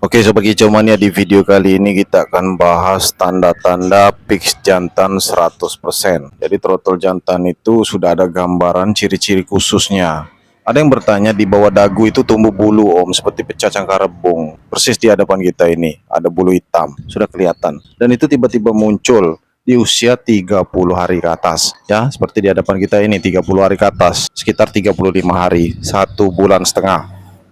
Oke Sobat Kicau Mania, di video kali ini kita akan bahas tanda-tanda fix jantan 100%. Jadi trotol jantan itu sudah ada gambaran ciri-ciri khususnya. Ada yang bertanya di bawah dagu itu tumbuh bulu om, seperti pecah cangkar rebung. Persis di hadapan kita ini, ada bulu hitam, sudah kelihatan. Dan itu tiba-tiba muncul di usia 30 hari ke atas. Ya, seperti di hadapan kita ini 30 hari ke atas, sekitar 35 hari, 1,5 bulan.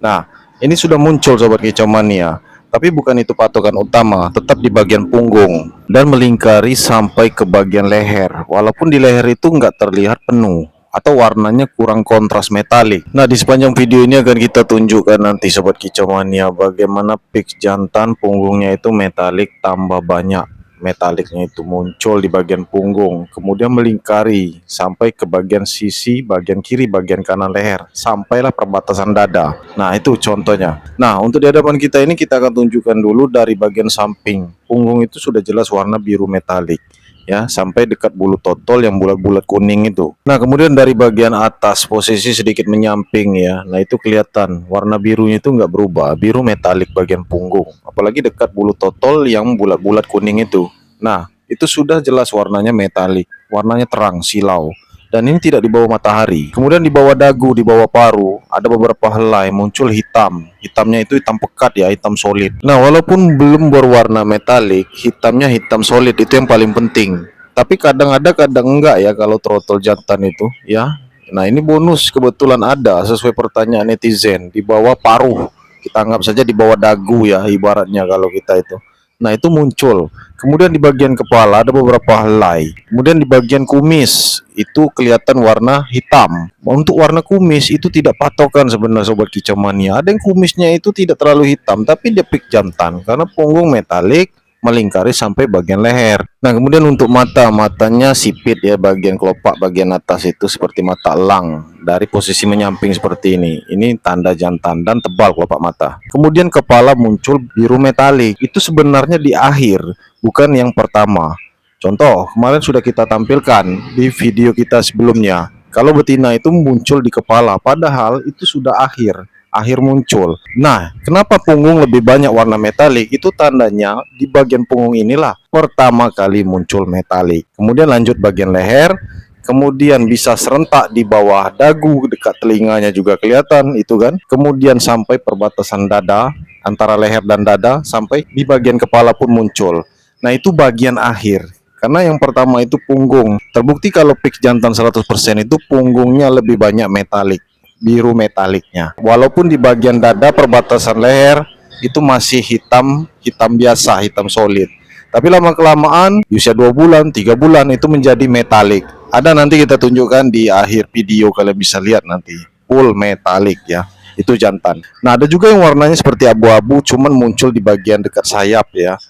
Nah, ini sudah muncul Sobat Kicau Mania. Tapi bukan itu patokan utama, tetap di bagian punggung dan melingkari sampai ke bagian leher. Walaupun di leher itu nggak terlihat penuh atau warnanya kurang kontras metalik. Nah, di sepanjang video ini akan kita tunjukkan nanti Sobat Kicau Mania bagaimana pix jantan punggungnya itu metalik tambah banyak. Metaliknya itu muncul di bagian punggung, kemudian melingkari sampai ke bagian sisi, bagian kiri, bagian kanan leher, sampailah perbatasan dada. Nah, itu contohnya. Nah, untuk di hadapan kita ini kita akan tunjukkan dulu dari bagian samping. Punggung itu sudah jelas warna biru metalik, ya, sampai dekat bulu totol yang bulat-bulat kuning itu. Nah, kemudian dari bagian atas posisi sedikit menyamping ya. Nah, itu kelihatan warna birunya itu nggak berubah, biru metalik bagian punggung. Apalagi dekat bulu totol yang bulat-bulat kuning itu. Nah, itu sudah jelas warnanya metalik, warnanya terang, silau. Dan ini tidak di bawah matahari. Kemudian di bawah dagu, di bawah paru, ada beberapa helai muncul hitam. Hitamnya itu hitam pekat ya, hitam solid. Nah, walaupun belum berwarna metalik, hitamnya hitam solid itu yang paling penting. Tapi kadang ada, kadang enggak ya kalau trotol jantan itu ya. Nah, ini bonus kebetulan ada sesuai pertanyaan netizen di bawah paruh. Kita anggap saja di bawah dagu ya ibaratnya kalau kita itu. Nah, itu muncul. Kemudian di bagian kepala ada beberapa helai. Kemudian di bagian kumis itu kelihatan warna hitam. Untuk warna kumis itu tidak patokan sebenarnya Sobat Kicau Mania. Ada yang kumisnya itu tidak terlalu hitam tapi dia pik jantan karena punggung metalik melingkari sampai bagian leher. Nah, kemudian untuk matanya sipit ya, bagian kelopak bagian atas itu seperti mata elang dari posisi menyamping seperti ini. Ini tanda jantan dan tebal kelopak mata. Kemudian kepala muncul biru metalik. Itu sebenarnya di akhir, bukan yang pertama. Contoh, kemarin sudah kita tampilkan di video kita sebelumnya. Kalau betina itu muncul di kepala, padahal itu sudah akhir muncul. Nah, kenapa punggung lebih banyak warna metalik? Itu tandanya di bagian punggung inilah pertama kali muncul metalik. Kemudian lanjut bagian leher, kemudian bisa serentak di bawah dagu, dekat telinganya juga kelihatan itu kan. Kemudian sampai perbatasan dada, antara leher dan dada, sampai di bagian kepala pun muncul. Nah, itu bagian akhir. Karena yang pertama itu punggung. Terbukti kalau pix jantan 100% itu punggungnya lebih banyak metalik, biru metaliknya. Walaupun di bagian dada perbatasan leher itu masih hitam biasa, hitam solid. Tapi lama kelamaan di usia 2 bulan, 3 bulan itu menjadi metalik. Ada nanti kita tunjukkan di akhir video, kalian bisa lihat nanti. Full metalik ya. Itu jantan. Nah, ada juga yang warnanya seperti abu-abu cuman muncul di bagian dekat sayap ya.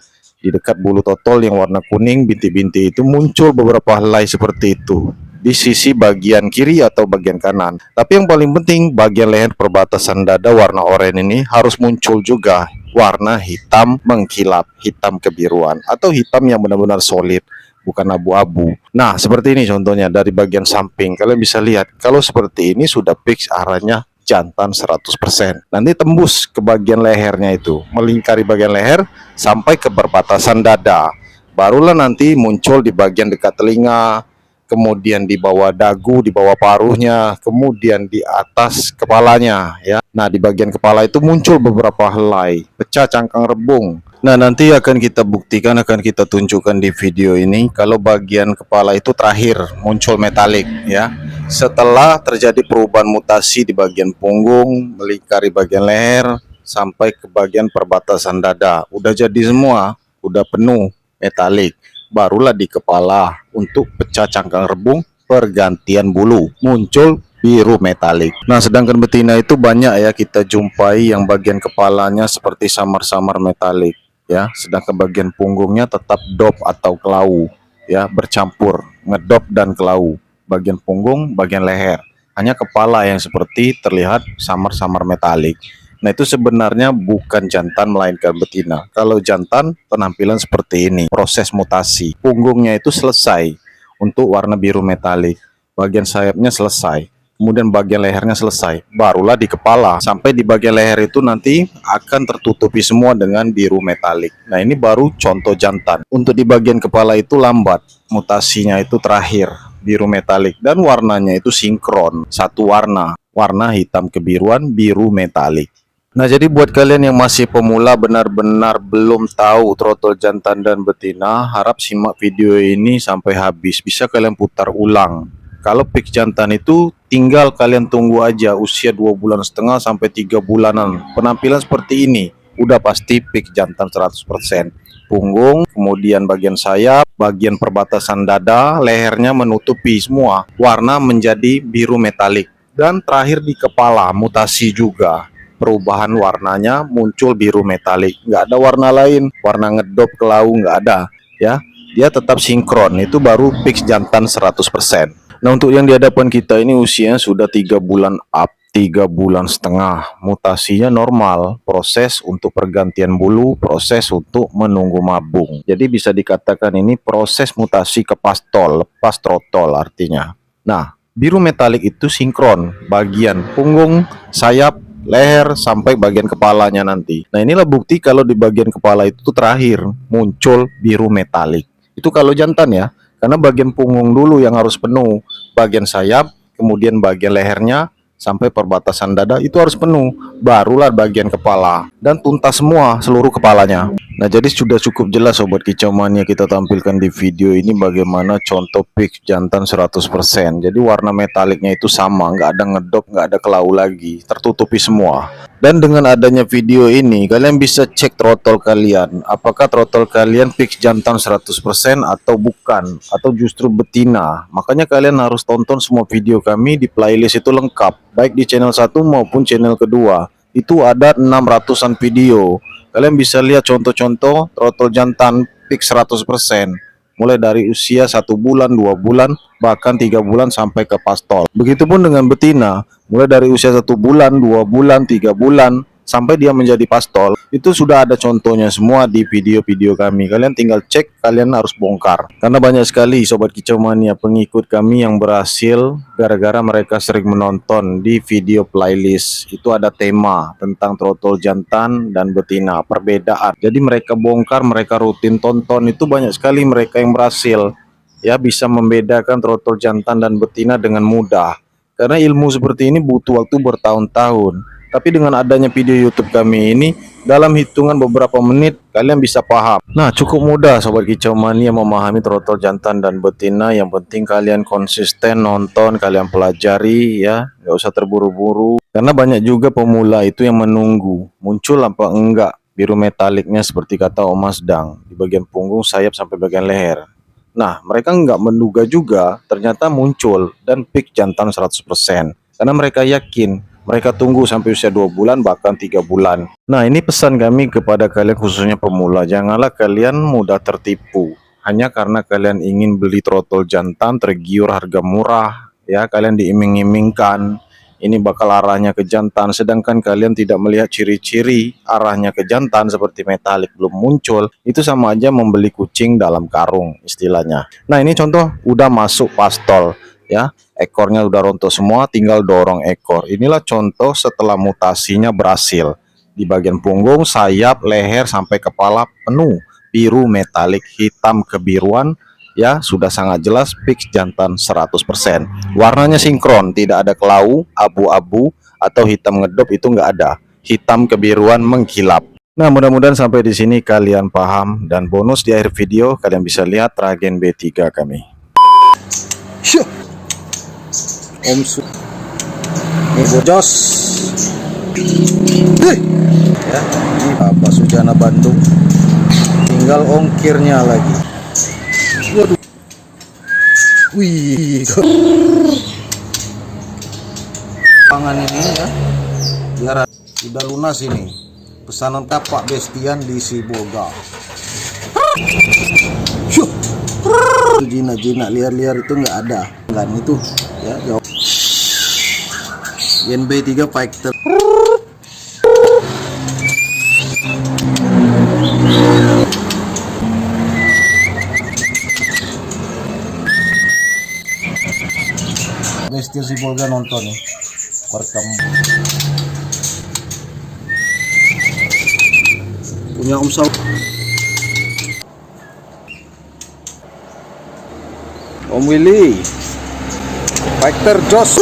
Di dekat bulu totol yang warna kuning bintik-bintik itu muncul beberapa helai seperti itu di sisi bagian kiri atau bagian kanan. Tapi yang paling penting bagian leher perbatasan dada warna oranye ini harus muncul juga warna hitam mengkilap, hitam kebiruan atau hitam yang benar-benar solid, bukan abu-abu. Nah, seperti ini contohnya dari bagian samping. Kalian bisa lihat kalau seperti ini sudah fix arahnya jantan 100%. Nanti tembus ke bagian lehernya itu, melingkari bagian leher sampai ke perbatasan dada. Barulah nanti muncul di bagian dekat telinga, kemudian di bawah dagu, di bawah paruhnya, kemudian di atas kepalanya ya. Nah, di bagian kepala itu muncul beberapa helai, pecah cangkang rebung. Nah, nanti akan kita buktikan, akan kita tunjukkan di video ini kalau bagian kepala itu terakhir muncul metalik ya. Setelah terjadi perubahan mutasi di bagian punggung, melingkari bagian leher sampai ke bagian perbatasan dada, udah jadi semua, udah penuh metalik. Barulah di kepala untuk pecah cangkang rebung, pergantian bulu, muncul biru metalik. Nah, sedangkan betina itu banyak ya kita jumpai yang bagian kepalanya seperti samar-samar metalik ya, sedangkan bagian punggungnya tetap dop atau kelau ya, bercampur ngedop dan kelau. Bagian punggung, bagian leher, hanya kepala yang seperti terlihat samar-samar metalik. Nah, itu sebenarnya bukan jantan melainkan betina. Kalau jantan penampilan seperti ini, proses mutasi. Punggungnya itu selesai untuk warna biru metalik, bagian sayapnya selesai. kemudian bagian lehernya selesai, barulah di kepala. Sampai di bagian leher itu nanti akan tertutupi semua dengan biru metalik. Nah, ini baru contoh jantan. Untuk di bagian kepala itu lambat, mutasinya itu terakhir biru metalik, dan warnanya itu sinkron, satu warna, warna hitam kebiruan, biru metalik. Nah, jadi buat kalian yang masih pemula, benar-benar belum tahu trotol jantan dan betina, harap simak video ini sampai habis. Bisa kalian putar ulang. Kalau pik jantan itu tinggal kalian tunggu aja usia 2,5 bulan sampai 3 bulanan. Penampilan seperti ini udah pasti pik jantan 100%. Punggung, kemudian bagian sayap, bagian perbatasan dada, lehernya menutupi semua. Warna menjadi biru metalik. Dan terakhir di kepala, mutasi juga. Perubahan warnanya muncul biru metalik. Nggak ada warna lain, warna ngedop kelau nggak ada. Ya, dia tetap sinkron. Itu baru pik jantan 100%. Nah, untuk yang di hadapan kita ini usianya sudah 3 bulan up, 3,5 bulan. Mutasinya normal, proses untuk pergantian bulu, proses untuk menunggu mabung. Jadi bisa dikatakan ini proses mutasi ke pastol, lepas trotol artinya. Nah, biru metalik itu sinkron, bagian punggung, sayap, leher, sampai bagian kepalanya nanti. Nah, inilah bukti kalau di bagian kepala itu terakhir muncul biru metalik. Itu kalau jantan ya. Karena bagian punggung dulu yang harus penuh, bagian sayap, kemudian bagian lehernya, sampai perbatasan dada itu harus penuh, barulah bagian kepala, dan tuntas semua seluruh kepalanya. Nah, jadi sudah cukup jelas Sobat Kicau Mania kita tampilkan di video ini bagaimana contoh pik jantan 100%. Jadi warna metaliknya itu sama, nggak ada ngedop, nggak ada kelau lagi, tertutupi semua. Dan dengan adanya video ini, kalian bisa cek trotol kalian. Apakah trotol kalian pik jantan 100% atau bukan, atau justru betina. Makanya kalian harus tonton semua video kami di playlist itu lengkap. Baik di channel 1 maupun channel kedua. Itu ada 600-an video. Kalian bisa lihat contoh-contoh trotol jantan pik 100%. Mulai dari usia 1 bulan, 2 bulan, bahkan 3 bulan sampai ke pastol. Begitupun dengan betina, mulai dari usia 1 bulan, 2 bulan, 3 bulan, sampai dia menjadi pastol. Itu sudah ada contohnya semua di video-video kami. Kalian tinggal cek, kalian harus bongkar. Karena banyak sekali Sobat Kicau Mania pengikut kami yang berhasil gara-gara mereka sering menonton di video playlist. Itu ada tema tentang trotol jantan dan betina, perbedaan. Jadi mereka bongkar, mereka rutin tonton, itu banyak sekali mereka yang berhasil. Ya, bisa membedakan trotol jantan dan betina dengan mudah. Karena ilmu seperti ini butuh waktu bertahun-tahun. Tapi dengan adanya video YouTube kami ini, dalam hitungan beberapa menit kalian bisa paham. Nah, cukup mudah Sobat Kicau Mania memahami trotol jantan dan betina. Yang penting kalian konsisten nonton, kalian pelajari ya, nggak usah terburu-buru. Karena banyak juga pemula itu yang menunggu muncul apa enggak biru metaliknya seperti kata Om Masdang di bagian punggung, sayap sampai bagian leher. Nah, mereka nggak menduga juga ternyata muncul dan pik jantan 100%. Karena mereka yakin. Mereka tunggu sampai usia 2 bulan bahkan 3 bulan. Nah, ini pesan kami kepada kalian khususnya pemula. Janganlah kalian mudah tertipu. Hanya karena kalian ingin beli trotol jantan tergiur harga murah. Ya, kalian diiming-imingkan. Ini bakal arahnya ke jantan. Sedangkan kalian tidak melihat ciri-ciri arahnya ke jantan seperti metalik belum muncul. Itu sama aja membeli kucing dalam karung istilahnya. Nah, ini contoh udah masuk pastol. Ya, ekornya udah rontok semua, tinggal dorong ekor. Inilah contoh setelah mutasinya berhasil. Di bagian punggung, sayap, leher sampai kepala penuh biru metalik hitam kebiruan. Ya, sudah sangat jelas pik jantan 100%. Warnanya sinkron, tidak ada kelau, abu-abu atau hitam ngedop, itu nggak ada. Hitam kebiruan mengkilap. Nah, mudah-mudahan sampai di sini kalian paham, dan bonus di akhir video kalian bisa lihat Tragen B3 kami. Om Su ini bojos ya, ini Bapak Sujana Bandung, tinggal ongkirnya lagi. Waduh, wih, pangan ini ya biar udah lunas ini pesanan Pak Bestian di Sibolga. Jina-jina liar-liar itu nggak ada kan, itu ya jauh. NB3 Fighter. Bestian Itu si Bolga nonton nih. Merekam. Punya Om Saud. Om Willy. Fighter Jos.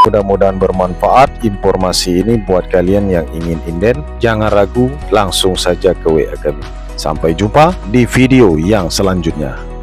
Mudah-mudahan bermanfaat informasi ini buat kalian yang ingin inden. Jangan ragu, langsung saja ke WA kami. Sampai jumpa di video yang selanjutnya.